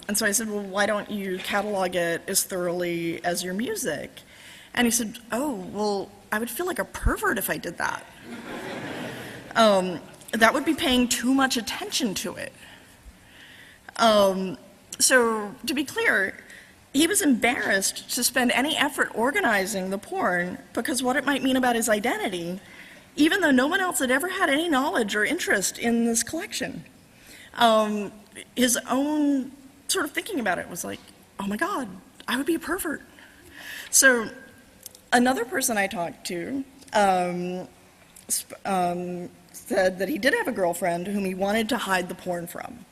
and so I said, well, why don't you catalog it as thoroughly as your music? And he said, oh, well, I would feel like a pervert if I did that. That would be paying too much attention to it. So to be clear, he was embarrassed to spend any effort organizing the porn because what it might mean about his identity, even though no one else had ever had any knowledge or interest in this collection. His own sort of thinking about it was like, oh my God, I would be a pervert. So another person I talked to said that he did have a girlfriend whom he wanted to hide the porn from.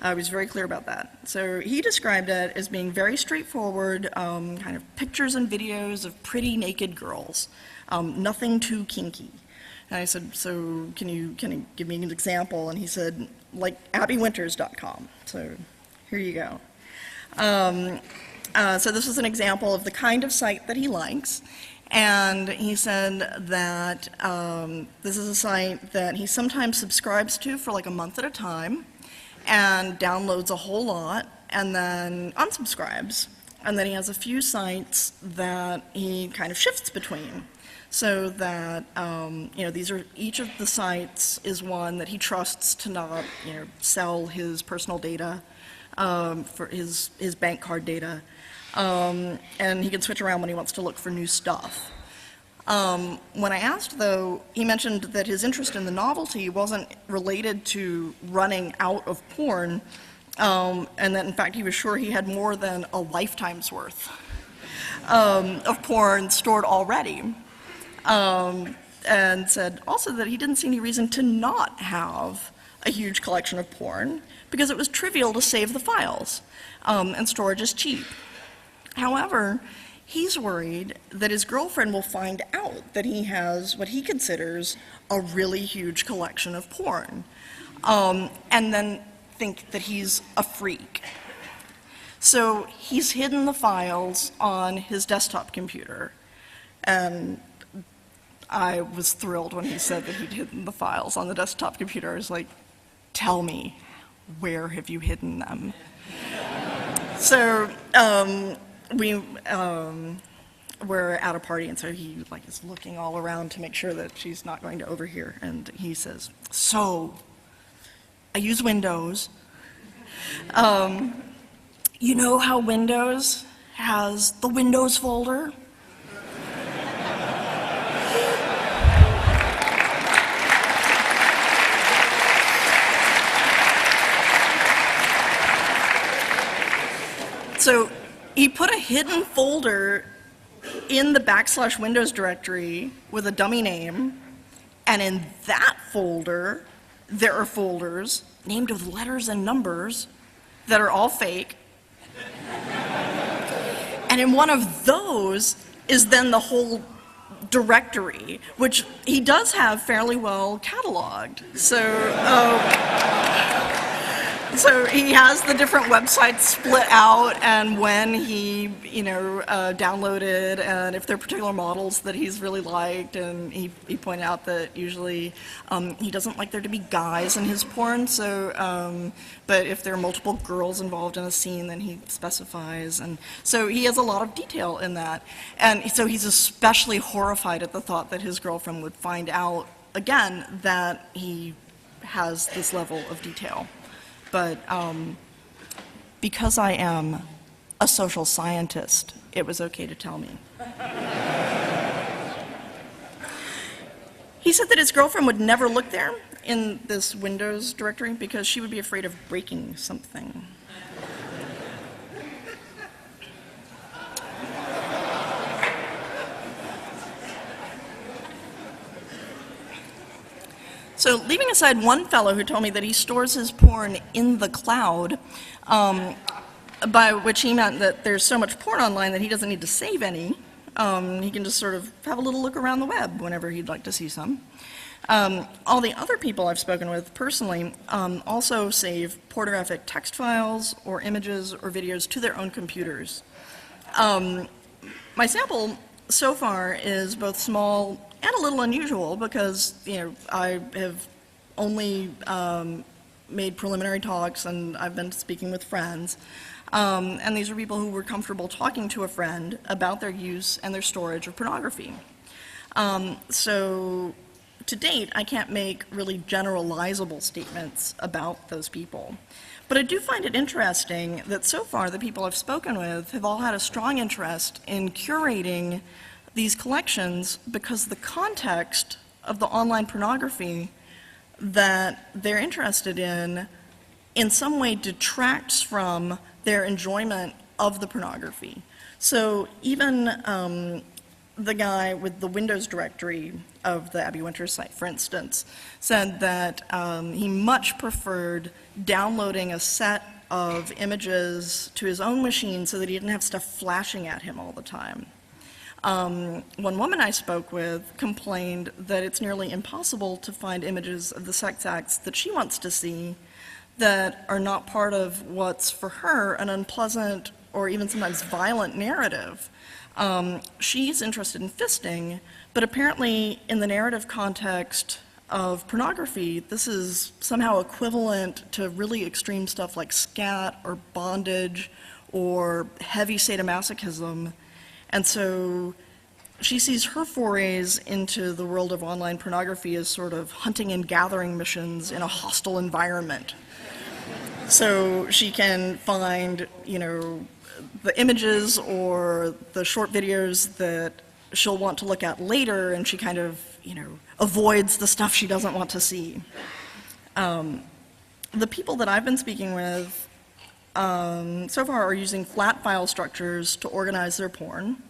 He was very clear about that. So he described it as being very straightforward, kind of pictures and videos of pretty naked girls, nothing too kinky. And I said, so can you give me an example? And he said, like abbywinters.com. So here you go. So this was an example of the kind of site that he likes. And he said that this is a site that he sometimes subscribes to for like a month at a time and downloads a whole lot and then unsubscribes. And then he has a few sites that he kind of shifts between. So that, these are, each of the sites is one that he trusts to not, sell his personal data, for his bank card data. And he can switch around when he wants to look for new stuff. When I asked, though, he mentioned that his interest in the novelty wasn't related to running out of porn, and that, in fact, he was sure he had more than a lifetime's worth of porn stored already. And said also that he didn't see any reason to not have a huge collection of porn because it was trivial to save the files, and storage is cheap. However, he's worried that his girlfriend will find out that he has what he considers a really huge collection of porn, and then think that he's a freak. So he's hidden the files on his desktop computer, and I was thrilled when he said that he'd hidden the files on the desktop computer. I was like, tell me, where have you hidden them? So we were at a party, and so he is looking all around to make sure that she's not going to overhear. And he says, so I use Windows. You know how Windows has the Windows folder? So he put a hidden folder in the /Windows directory with a dummy name, and in that folder, there are folders named with letters and numbers that are all fake. And in one of those is then the whole directory, which he does have fairly well cataloged. So he has the different websites split out and when he, downloaded and if there are particular models that he's really liked. And he pointed out that usually he doesn't like there to be guys in his porn. So, but if there are multiple girls involved in a scene, then he specifies. And so he has a lot of detail in that. And so he's especially horrified at the thought that his girlfriend would find out again that he has this level of detail. But because I am a social scientist, it was okay to tell me. He said that his girlfriend would never look there in this Windows directory because she would be afraid of breaking something. So leaving aside one fellow who told me that he stores his porn in the cloud, by which he meant that there's so much porn online that he doesn't need to save any. He can just sort of have a little look around the web whenever he'd like to see some. All the other people I've spoken with personally also save pornographic text files or images or videos to their own computers. My sample so far is both small and a little unusual because, I have only made preliminary talks, and I've been speaking with friends. And these are people who were comfortable talking to a friend about their use and their storage of pornography. So to date, I can't make really generalizable statements about those people. But I do find it interesting that so far the people I've spoken with have all had a strong interest in curating these collections because the context of the online pornography that they're interested in some way detracts from their enjoyment of the pornography. So even the guy with the Windows directory of the Abby Winters site, for instance, said that he much preferred downloading a set of images to his own machine so that he didn't have stuff flashing at him all the time. One woman I spoke with complained that it's nearly impossible to find images of the sex acts that she wants to see that are not part of what's, for her, an unpleasant or even sometimes violent narrative. She's interested in fisting, but apparently in the narrative context of pornography, this is somehow equivalent to really extreme stuff like scat or bondage or heavy sadomasochism. And so she sees her forays into the world of online pornography as sort of hunting and gathering missions in a hostile environment. So she can find, the images or the short videos that she'll want to look at later, and she kind of, avoids the stuff she doesn't want to see. The people that I've been speaking with so far are using flat file structures to organize their porn.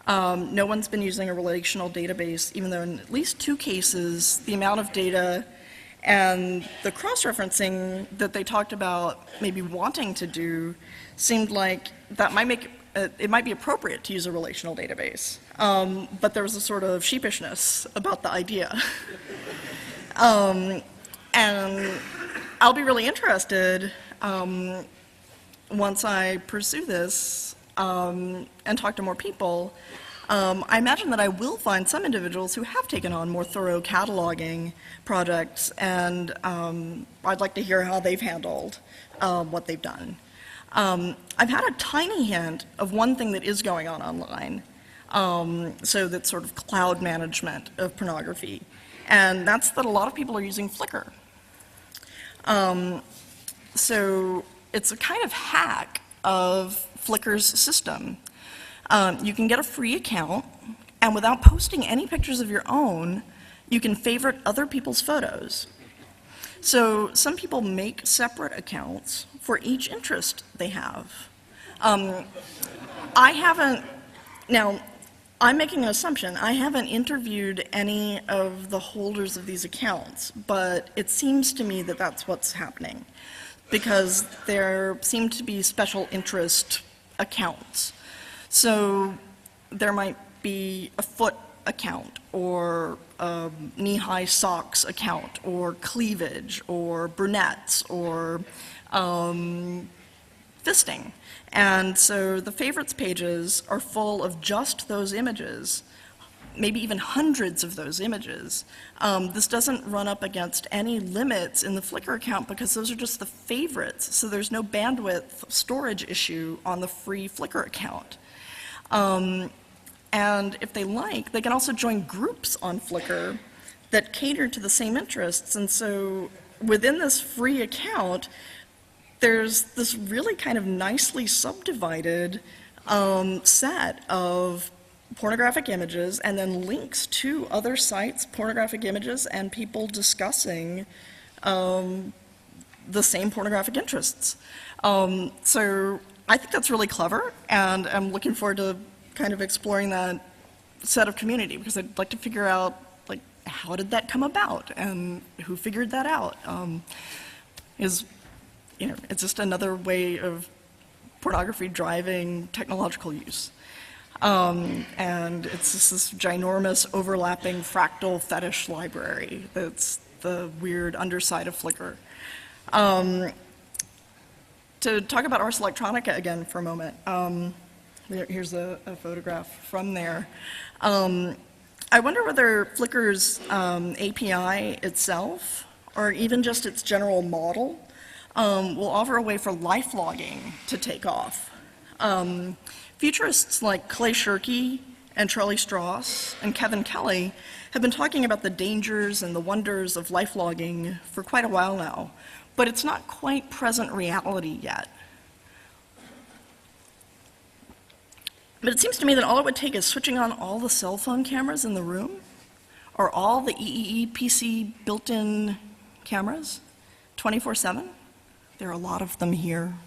No one's been using a relational database, even though in at least 2 cases, the amount of data and the cross-referencing that they talked about maybe wanting to do seemed like that might make it might be appropriate to use a relational database. But there was a sort of sheepishness about the idea. And I'll be really interested once I pursue this and talk to more people. I imagine that I will find some individuals who have taken on more thorough cataloging projects, and I'd like to hear how they've handled what they've done. I've had a tiny hint of one thing that is going on online, so that's sort of cloud management of pornography, and that's that a lot of people are using Flickr. So it's a kind of hack of Flickr's system. You can get a free account, and without posting any pictures of your own, you can favorite other people's photos. So some people make separate accounts for each interest they have. Now, I'm making an assumption. I haven't interviewed any of the holders of these accounts, but it seems to me that that's what's happening, because there seem to be special interest accounts. So there might be a foot account, or a knee-high socks account, or cleavage, or brunettes, or fisting. And so the favorites pages are full of just those images, maybe even hundreds of those images. This doesn't run up against any limits in the Flickr account because those are just the favorites, so there's no bandwidth storage issue on the free Flickr account. And if they like, they can also join groups on Flickr that cater to the same interests. And so within this free account, there's this really kind of nicely subdivided set of pornographic images and then links to other sites, pornographic images, and people discussing the same pornographic interests. So I think that's really clever, and I'm looking forward to kind of exploring that set of community, because I'd like to figure out, like, how did that come about and who figured that out? It's just another way of pornography driving technological use. And it's just this ginormous overlapping fractal fetish library that's the weird underside of Flickr. To talk about Ars Electronica again for a moment, here's a photograph from there. I wonder whether Flickr's API itself or even just its general model, will offer a way for life logging to take off. Futurists like Clay Shirky and Charlie Strauss and Kevin Kelly have been talking about the dangers and the wonders of life logging for quite a while now, but it's not quite present reality yet. But it seems to me that all it would take is switching on all the cell phone cameras in the room, or all the EEE-PC built-in cameras, 24/7. There are a lot of them here.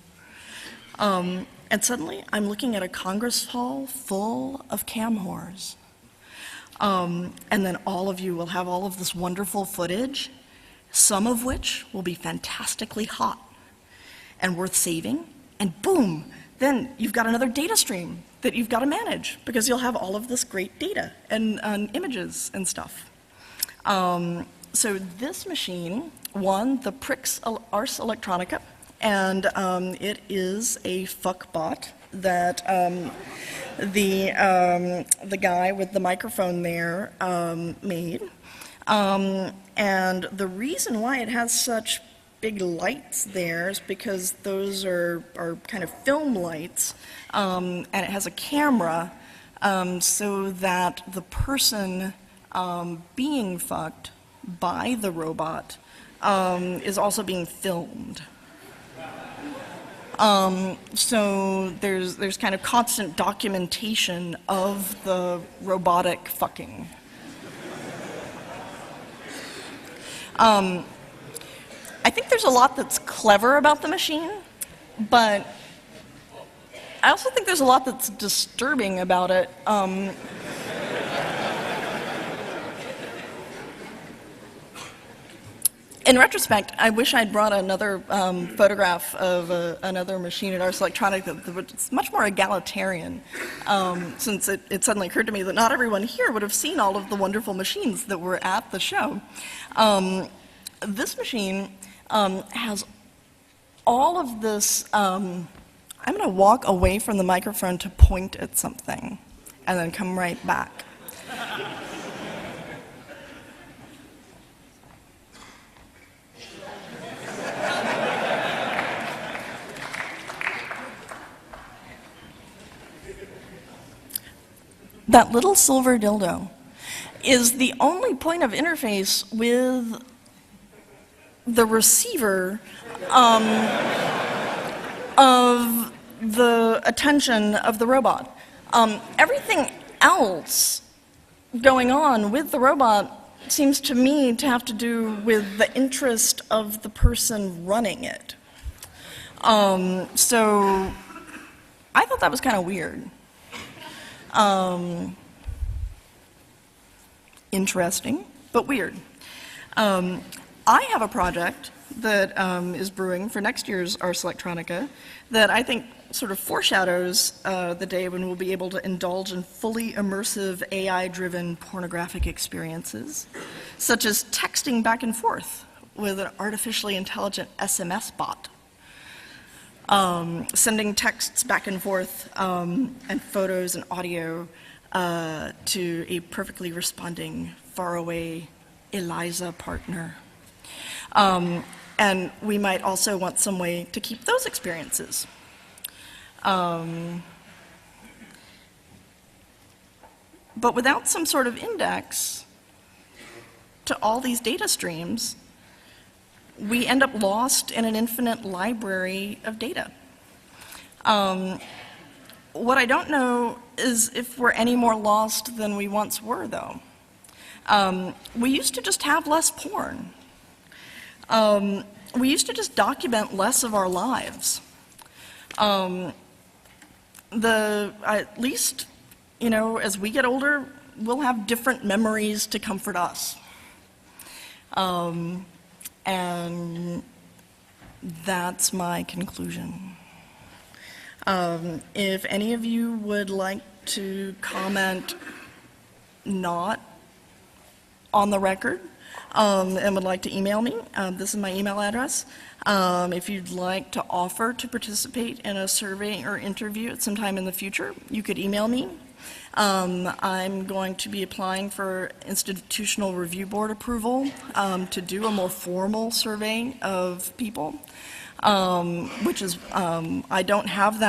And suddenly, I'm looking at a Congress hall full of cam whores. And then all of you will have all of this wonderful footage, some of which will be fantastically hot and worth saving, and boom, then you've got another data stream that you've got to manage, because you'll have all of this great data and images and stuff. So this machine won the Prix Ars Electronica, and it is a fuckbot that the guy with the microphone there made. And the reason why it has such big lights there is because those are kind of film lights, and it has a camera so that the person being fucked by the robot is also being filmed. So there's kind of constant documentation of the robotic fucking. I think there's a lot that's clever about the machine, but I also think there's a lot that's disturbing about it. In retrospect, I wish I'd brought another photograph of another machine at Ars Electronica that's much more egalitarian, since it suddenly occurred to me that not everyone here would have seen all of the wonderful machines that were at the show. This machine has all of this. I'm going to walk away from the microphone to point at something and then come right back. That little silver dildo is the only point of interface with the receiver of the attention of the robot. Everything else going on with the robot seems to me to have to do with the interest of the person running it. So I thought that was kind of weird. Interesting, but weird. I have a project that is brewing for next year's Ars Electronica that I think sort of foreshadows the day when we'll be able to indulge in fully immersive AI-driven pornographic experiences, such as texting back and forth with an artificially intelligent SMS bot. Sending texts back and forth and photos and audio to a perfectly responding faraway ELIZA partner. And we might also want some way to keep those experiences. But without some sort of index to all these data streams, we end up lost in an infinite library of data. What I don't know is if we're any more lost than we once were, though. We used to just have less porn. We used to just document less of our lives. At least, you know, as we get older, we'll have different memories to comfort us. And that's my conclusion. If any of you would like to comment not on the record and would like to email me, this is my email address. If you'd like to offer to participate in a survey or interview at some time in the future, you could email me. I'm going to be applying for Institutional Review Board approval to do a more formal survey of people, which is, I don't have that